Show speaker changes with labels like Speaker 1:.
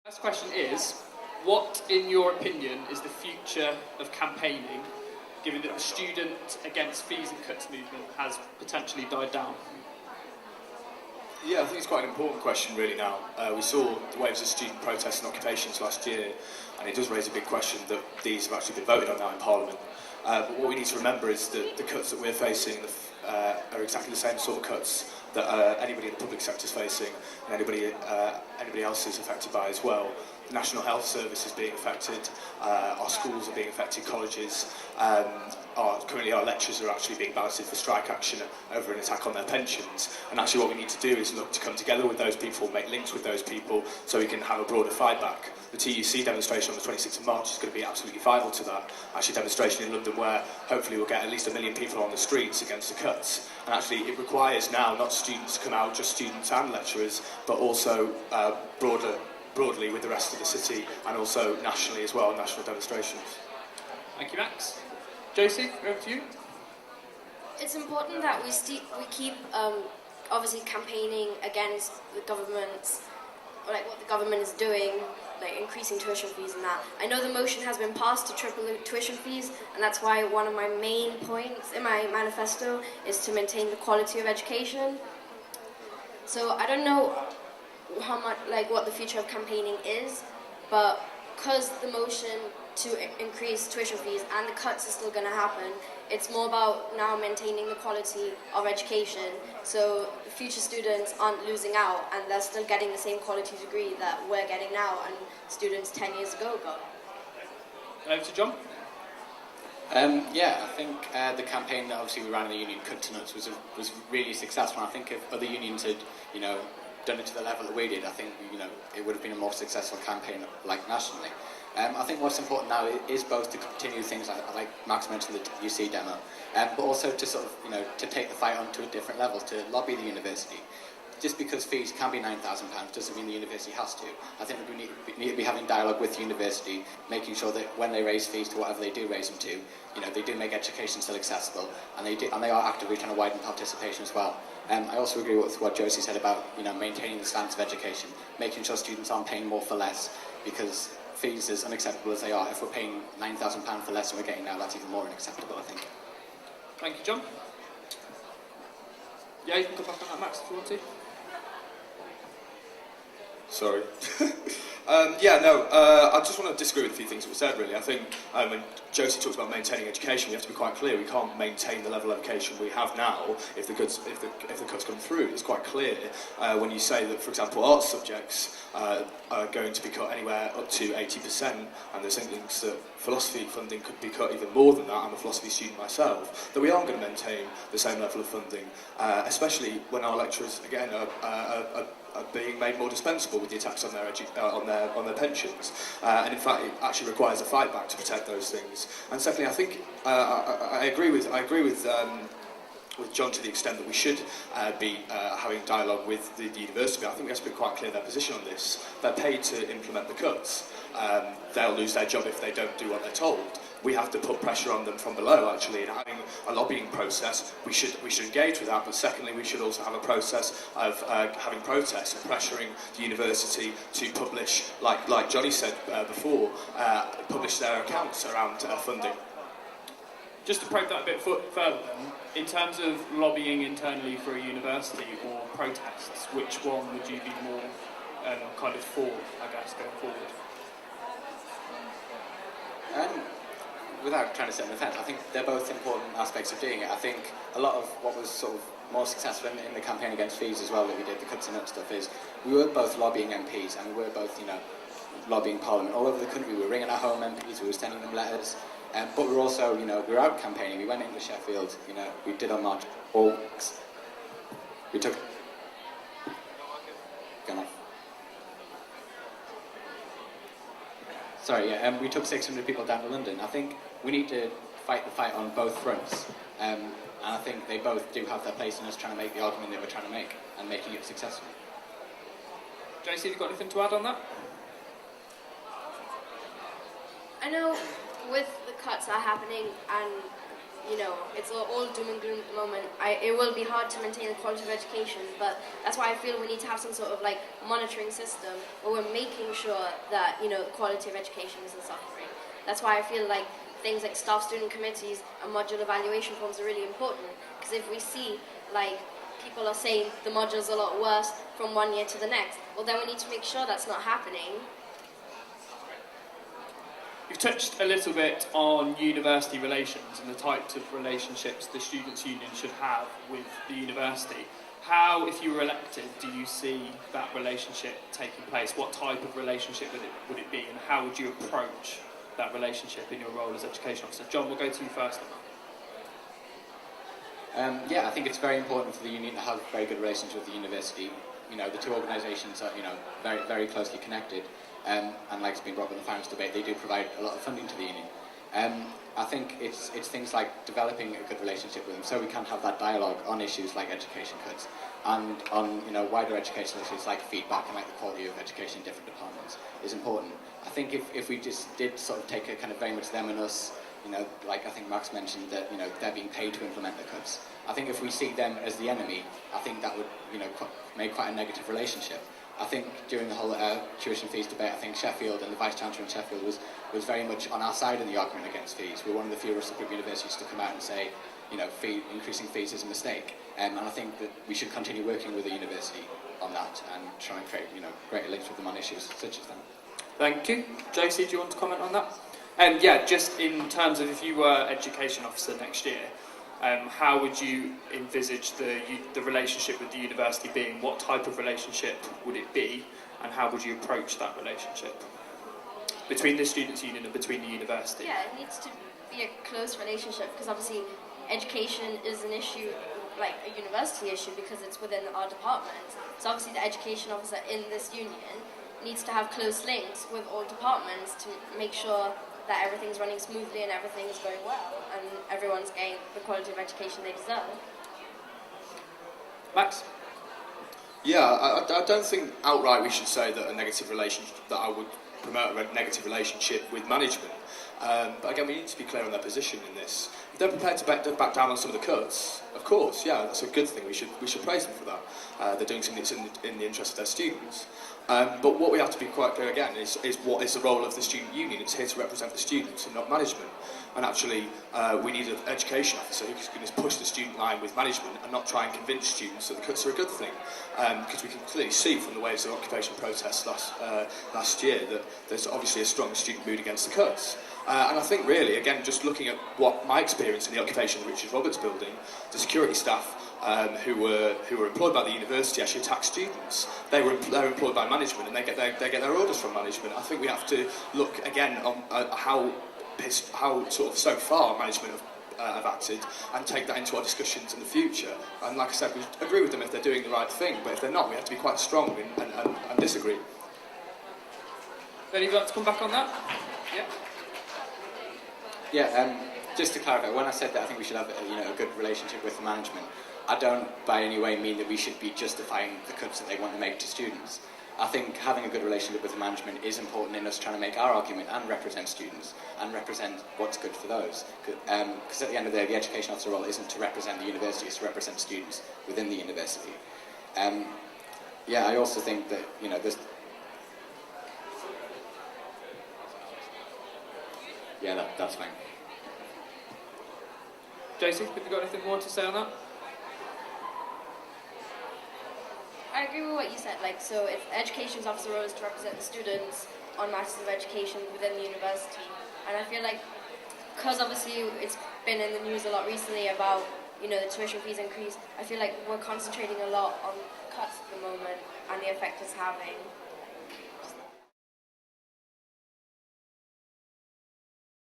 Speaker 1: Last question is, what, in your opinion, is the future of campaigning, given that the student against fees and cuts movement has potentially died down?
Speaker 2: Yeah, I think it's quite an important question really now. We saw the waves of student protests and occupations last year, and it does raise a big question that these have actually been voted on now in Parliament. But what we need to remember is that the cuts that we're facing are exactly the same sort of cuts that anybody in the public sector is facing, and anybody else is affected by as well. The National Health Service is being affected, our schools are being affected, colleges, currently our lecturers are actually being balloted for strike action over an attack on their pensions. And actually what we need to do is look to come together with those people, make links with those people, so we can have a broader fight back. The TUC demonstration on the 26th of March is going to be absolutely vital to that. Actually a demonstration in London where hopefully we'll get at least 1 million people on the streets against the cuts. And actually it requires now not students to come out, just students and lecturers, but also broadly with the rest of the city and also nationally as well, national demonstrations.
Speaker 1: Thank you, Max. Josie, over to you.
Speaker 3: It's important that we keep obviously campaigning against the government, or like what the government is doing, like increasing tuition fees and that. I know the motion has been passed to triple tuition fees, and that's why one of my main points in my manifesto is to maintain the quality of education. So I don't know how much, like what the future of campaigning is, but because the motion to increase tuition fees and the cuts are still going to happen, it's more about now maintaining the quality of education so future students aren't losing out and they're still getting the same quality degree that we're getting now and students 10 years ago got.
Speaker 1: Over to John.
Speaker 4: I think the campaign that obviously we ran in the union, Cut to Nuts, was really successful. I think if other unions had, done it to the level that we did, I think, it would have been a more successful campaign, like nationally. I think what's important now is both to continue things like Max mentioned the UC demo, but also to sort of, to take the fight on to a different level, to lobby the university. Just because fees can be £9,000 doesn't mean the university has to. I think we need to be having dialogue with the university, making sure that when they raise fees to whatever they do raise them to, they do make education still accessible, and they are actively trying to widen participation as well. I also agree with what Josie said about maintaining the standards of education, making sure students aren't paying more for less, because fees, as unacceptable as they are, if we're paying £9,000 for less than we're getting now, that's even more unacceptable, I think.
Speaker 1: Thank you, John. Yeah, you can come back on that, Max, if you want to.
Speaker 2: Sorry. I just want to disagree with a few things that were said, really. I think when Josie talks about maintaining education, we have to be quite clear. We can't maintain the level of education we have now if the cuts come through. It's quite clear when you say that, for example, arts subjects are going to be cut anywhere up to 80%, and there's things that philosophy funding could be cut even more than that. I'm a philosophy student myself. That we aren't going to maintain the same level of funding, especially when our lecturers, again, are being made more dispensable with the attacks on their pensions, and in fact it actually requires a fight back to protect those things. And secondly, I think I agree with John to the extent that we should be having dialogue with the university. I think we have to be quite clear their position on this. They're paid to implement the cuts. They'll lose their job if they don't do what they're told. We have to put pressure on them from below, actually, and having a lobbying process, we should engage with that, but secondly, we should also have a process of having protests and pressuring the university to publish, like Johnny said before, publish their accounts around funding.
Speaker 1: Just to probe that a bit further then, in terms of lobbying internally for a university or protests, which one would you be more kind of for, I guess, going forward?
Speaker 4: Without trying to sit on the fence, I think they're both important aspects of doing it. I think a lot of what was sort of more successful in the campaign against fees as well that we did, the cuts and nuts stuff, is we were both lobbying MPs and we were both, lobbying Parliament all over the country. We were ringing our home MPs, we were sending them letters, but we were also, we were out campaigning. We went into Sheffield, we did our march. We took... Gone off. Sorry, we took 600 people down to London. I think we need to fight the fight on both fronts, and I think they both do have their place in us trying to make the argument that we're trying to make and making it successful.
Speaker 1: JC, have you got anything to add on that?
Speaker 3: I know with the cuts that are happening and you know, it's all doom and gloom at the moment. It will be hard to maintain the quality of education, but that's why I feel we need to have some sort of like monitoring system where we're making sure that, you know, quality of education isn't suffering. That's why I feel like things like staff student committees and module evaluation forms are really important, because if we see like people are saying the module's a lot worse from one year to the next, well then we need to make sure that's not happening.
Speaker 1: You've touched a little bit on university relations and the types of relationships the Students' Union should have with the university. How, if you were elected, do you see that relationship taking place? What type of relationship would it be, and how would you approach that relationship in your role as education officer? John, we'll go to you first on that.
Speaker 4: Yeah, I think it's very important for the union to have very good relations with the university. You know, the two organisations are, you know, very, very closely connected. And like it's been brought up in the finance debate, they do provide a lot of funding to the union. I think it's things like developing a good relationship with them, so we can have that dialogue on issues like education cuts, and on, you know, wider educational issues like feedback and like the quality of education in different departments is important. I think if we just did sort of take a kind of very much them and us, you know, like I think Max mentioned that, you know, they're being paid to implement the cuts. I think if we see them as the enemy, I think that would, you know, make quite a negative relationship. I think during the whole tuition fees debate, I think Sheffield and the Vice-Chancellor in Sheffield was very much on our side in the argument against fees. We're one of the few Russell Group universities to come out and say, you know, increasing fees is a mistake. And I think that we should continue working with the university on that and try and create, you know, greater links with them on issues such as that.
Speaker 1: Thank you. JC, do you want to comment on that? And yeah, just in terms of if you were education officer next year, how would you envisage the relationship with the university being? What type of relationship would it be, and how would you approach that relationship between the Students' Union and between the university?
Speaker 3: Yeah, it needs to be a close relationship, because obviously education is an issue, like a university issue, because it's within our department. So obviously the education officer in this union needs to have close links with all departments to make sure that everything's running smoothly and everything's going well and everyone's getting the quality of education they deserve.
Speaker 1: Max?
Speaker 2: Yeah, I don't think outright we should say that a negative relationship, that I would promote a negative relationship with management. But again, we need to be clear on their position in this. If they're prepared to back down on some of the cuts, of course, yeah, that's a good thing. We should praise them for that. They're doing something that's in the interest of their students. But what we have to be quite clear again is what is the role of the student union. It's here to represent the students and not management. And actually, we need an education officer who can push the student line with management and not try and convince students that the cuts are a good thing. Because we can clearly see from the waves of occupation protests last year that there's obviously a strong student mood against the cuts. And I think really, again, just looking at what my experience in the occupation of Richard Roberts building, the security staff who were employed by the university actually attacked students. They're employed by management, and they get their orders from management. I think we have to look again on how sort of so far management have acted, and take that into our discussions in the future. And like I said, we agree with them if they're doing the right thing, but if they're not, we have to be quite strong and disagree.
Speaker 1: Then you'd like to come back on that? Yeah.
Speaker 4: Yeah, just to clarify, when I said that I think we should have a good relationship with the management, I don't by any way mean that we should be justifying the cuts that they want to make to students. I think having a good relationship with the management is important in us trying to make our argument and represent students and represent what's good for those. Because at the end of the day, the education officer role isn't to represent the university, it's to represent students within the university. Yeah, I also think that, there's... Yeah, that's fine.
Speaker 1: JC, have you got anything more to say on that?
Speaker 3: I agree with what you said. So if the education officer role is to represent the students on matters of education within the university, and I feel like, because obviously it's been in the news a lot recently about, the tuition fees increase, I feel like we're concentrating a lot on cuts at the moment and the effect it's having.